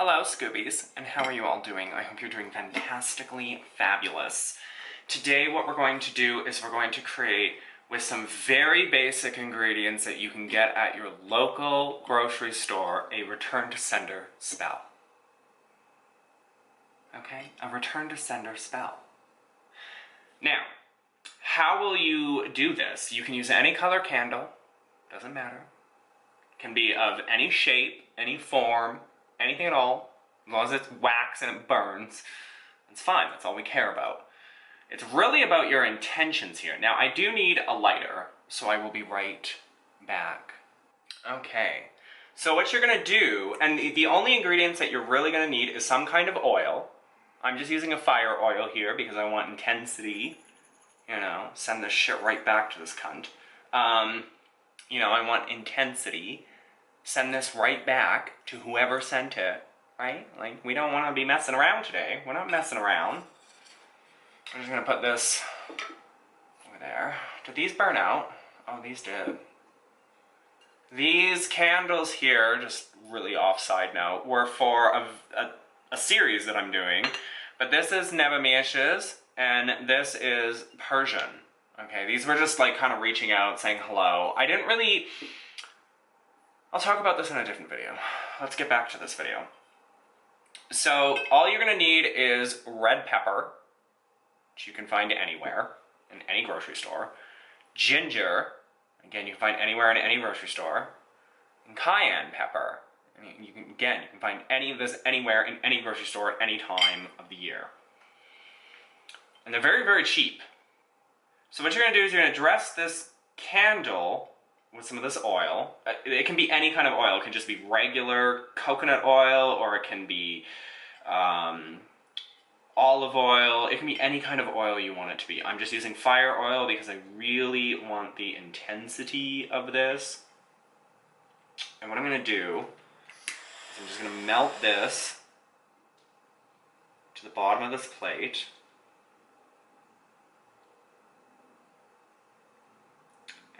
Hello, Scoobies, and how are you all doing? I hope you're doing fantastically fabulous. Today what we're going to do is we're going to create, with some very basic ingredients that you can get at your local grocery store, a return to sender spell. Okay? A return to sender spell. Now, how will you do this? You can use any color candle, doesn't matter. It can be of any shape, any form, anything at all, as long as it's wax and it burns, it's fine, that's all we care about. It's really about your intentions here. Now, I do need a lighter, so I will be right back. Okay, so what you're gonna do, and the only ingredients that you're really gonna need is some kind of oil. I'm just using a fire oil here because I want intensity, you know, send this shit right back to this cunt. You know, I want intensity. Send this right back to whoever sent it, right? Like, we don't want to be messing around today. We're not messing around. I'm just going to put this over there. Did these burn out? Oh, these did. These candles here, just really off-side note, were for a series that I'm doing. But this is Nebamesh's, and this is Persian. Okay, these were just like kind of reaching out, saying hello. I didn't really... I'll talk about this in a different video. Let's get back to this video. So, all you're gonna need is red pepper, which you can find anywhere, in any grocery store. Ginger, again, you can find anywhere in any grocery store. And cayenne pepper. And you can find any of this anywhere in any grocery store at any time of the year. And they're very, very cheap. So what you're gonna do is you're gonna dress this candle with some of this oil. It can be any kind of oil. It can just be regular coconut oil, or it can be olive oil. It can be any kind of oil you want it to be. I'm just using fire oil because I really want the intensity of this. And what I'm going to do is I'm just going to melt this to the bottom of this plate.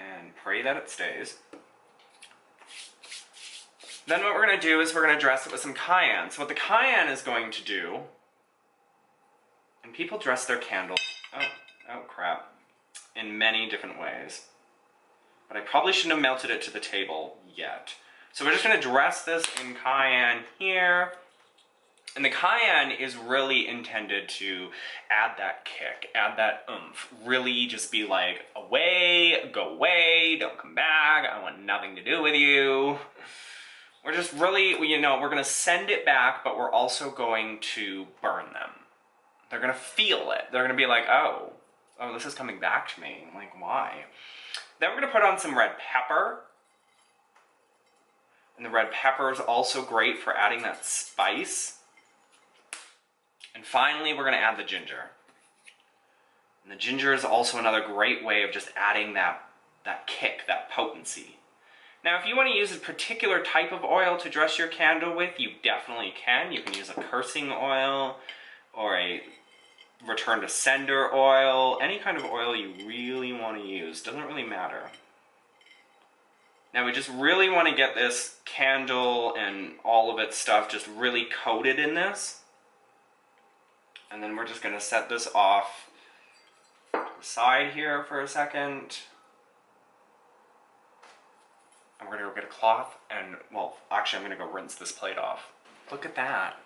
And pray that it stays. Then what we're going to do is we're going to dress it with some cayenne. So what the cayenne is going to do, and people dress their candles, oh crap, in many different ways. But I probably shouldn't have melted it to the table yet. So we're just going to dress this in cayenne here. And the cayenne is really intended to add that kick, add that oomph. Really just be like, away, go away, don't come back, I want nothing to do with you. We're just really, you know, we're going to send it back, but we're also going to burn them. They're going to feel it. They're going to be like, oh, this is coming back to me. Like, why? Then we're going to put on some red pepper. And the red pepper is also great for adding that spice. And finally, we're going to add the ginger. And the ginger is also another great way of just adding that kick, that potency. Now, if you want to use a particular type of oil to dress your candle with, you definitely can. You can use a cursing oil or a return to sender oil. Any kind of oil you really want to use. Doesn't really matter. Now, we just really want to get this candle and all of its stuff just really coated in this. And then we're just going to set this off to the side here for a second. I'm going to go get a cloth and, well, actually I'm going to go rinse this plate off. Look at that.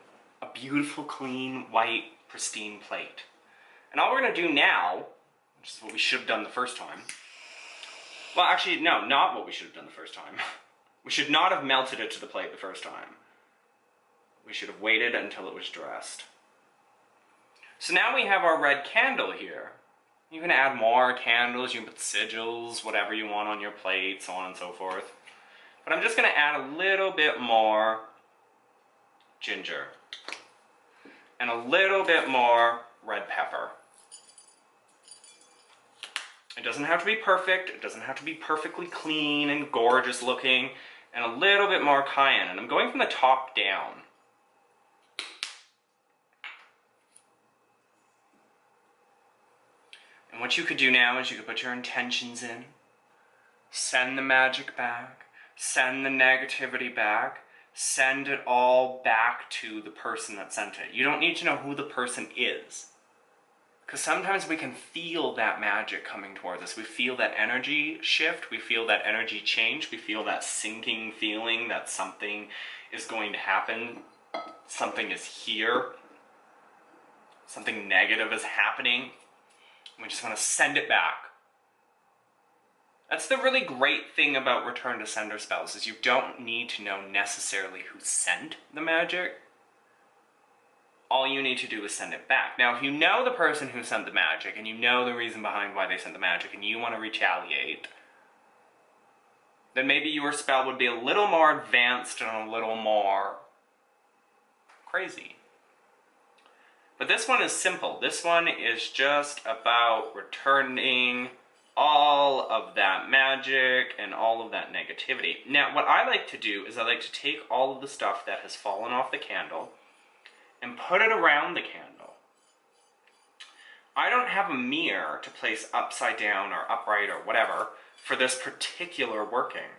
A beautiful, clean, white, pristine plate. And all we're going to do now, which is what we should have done the first time. Well, actually, no, not what we should have done the first time. We should not have melted it to the plate the first time. We should have waited until it was dressed. So now we have our red candle here. You can add more candles, you can put sigils, whatever you want on your plate, so on and so forth. But I'm just going to add a little bit more ginger. And a little bit more red pepper. It doesn't have to be perfect, it doesn't have to be perfectly clean and gorgeous looking. And a little bit more cayenne. And I'm going from the top down. And what you could do now is you could put your intentions in, send the magic back, send the negativity back, send it all back to the person that sent it. You don't need to know who the person is. Because sometimes we can feel that magic coming towards us. We feel that energy shift. We feel that energy change. We feel that sinking feeling that something is going to happen. Something is here. Something negative is happening. We just want to send it back. That's the really great thing about return to sender spells, is you don't need to know necessarily who sent the magic. All you need to do is send it back. Now, if you know the person who sent the magic, and you know the reason behind why they sent the magic, and you want to retaliate, then maybe your spell would be a little more advanced and a little more crazy. But this one is simple. This one is just about returning all of that magic and all of that negativity. Now, what I like to do is I like to take all of the stuff that has fallen off the candle and put it around the candle. I don't have a mirror to place upside down or upright or whatever for this particular working.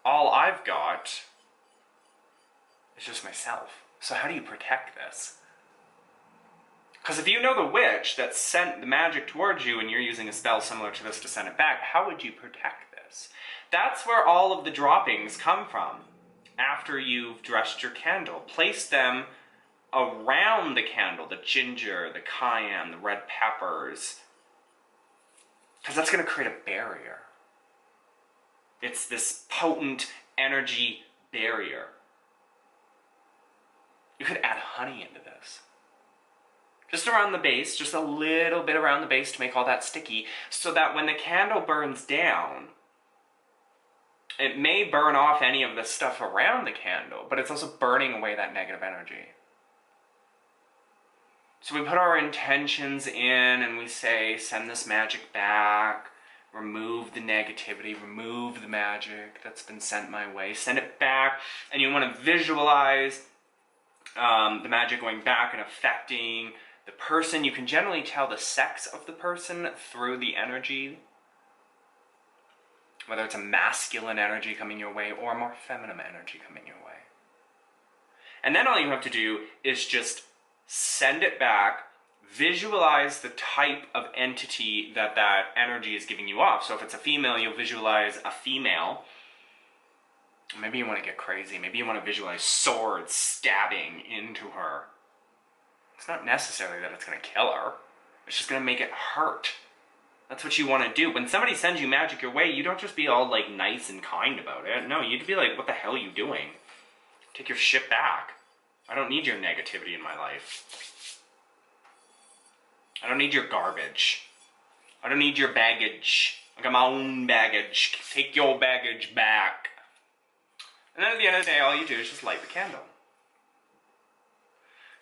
All I've got is just myself. So how do you protect this? Because if you know the witch that sent the magic towards you and you're using a spell similar to this to send it back, how would you protect this? That's where all of the droppings come from. After you've dressed your candle, place them around the candle, the ginger, the cayenne, the red peppers, because that's going to create a barrier. It's this potent energy barrier. You could add honey into this. Just around the base, just a little bit around the base to make all that sticky, so that when the candle burns down, it may burn off any of the stuff around the candle, but it's also burning away that negative energy. So we put our intentions in and we say, send this magic back, remove the negativity, remove the magic that's been sent my way, send it back, and you want to visualize the magic going back and affecting the person. You can generally tell the sex of the person through the energy, whether it's a masculine energy coming your way or a more feminine energy coming your way. And then all you have to do is just send it back, visualize the type of entity that that energy is giving you off. So if it's a female, you'll visualize a female. Maybe you want to get crazy. Maybe you want to visualize swords stabbing into her. It's not necessarily that it's going to kill her. It's just going to make it hurt. That's what you want to do. When somebody sends you magic your way, you don't just be all like nice and kind about it. No, you'd be like, what the hell are you doing? Take your shit back. I don't need your negativity in my life. I don't need your garbage. I don't need your baggage. I got my own baggage. Take your baggage back. And then at the end of the day, all you do is just light the candle.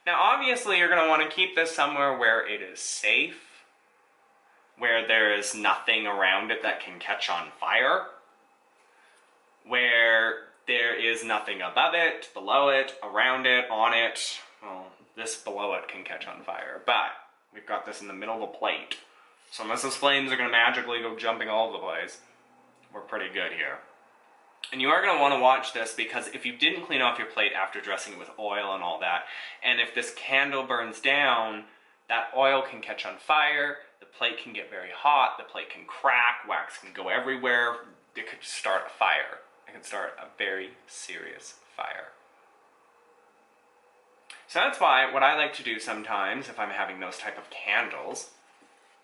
Now, obviously, you're going to want to keep this somewhere where it is safe, where there is nothing around it that can catch on fire, where there is nothing above it, below it, around it, on it. Well, this below it can catch on fire, but we've got this in the middle of a plate. So unless those flames are going to magically go jumping all over the place, we're pretty good here. And you are going to want to watch this, because if you didn't clean off your plate after dressing it with oil and all that, and if this candle burns down, that oil can catch on fire, the plate can get very hot, the plate can crack, wax can go everywhere, it could start a fire. It can start a very serious fire. So that's why what I like to do sometimes, if I'm having those type of candles,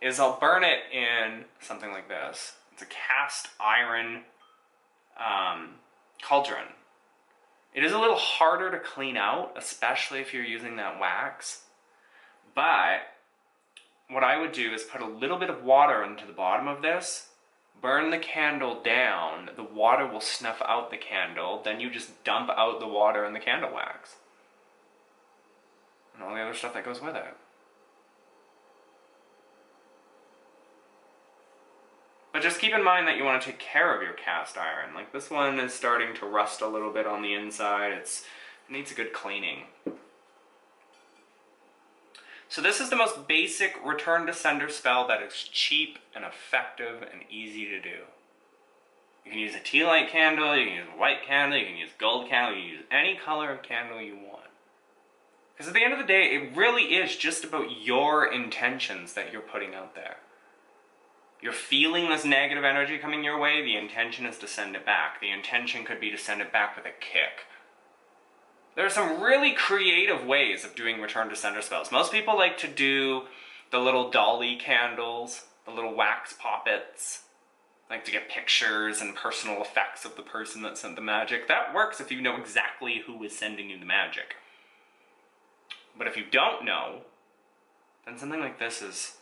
is I'll burn it in something like this. It's a cast iron cauldron. It is a little harder to clean out, especially if you're using that wax. But what I would do is put a little bit of water into the bottom of this, burn the candle down, the water will snuff out the candle, then you just dump out the water and the candle wax. And all the other stuff that goes with it. But just keep in mind that you want to take care of your cast iron. Like this one is starting to rust a little bit on the inside. It needs a good cleaning. So this is the most basic return to sender spell that is cheap and effective and easy to do. You can use a tea light candle, you can use a white candle, you can use a gold candle, you can use any color of candle you want. Because at the end of the day, it really is just about your intentions that you're putting out there. You're feeling this negative energy coming your way, the intention is to send it back. The intention could be to send it back with a kick. There are some really creative ways of doing return to sender spells. Most people like to do the little dolly candles, the little wax poppets, like to get pictures and personal effects of the person that sent the magic. That works if you know exactly who is sending you the magic. But if you don't know, then something like this is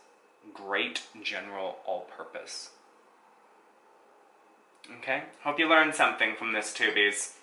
great general all-purpose. Okay? Hope you learned something from this, Tubies.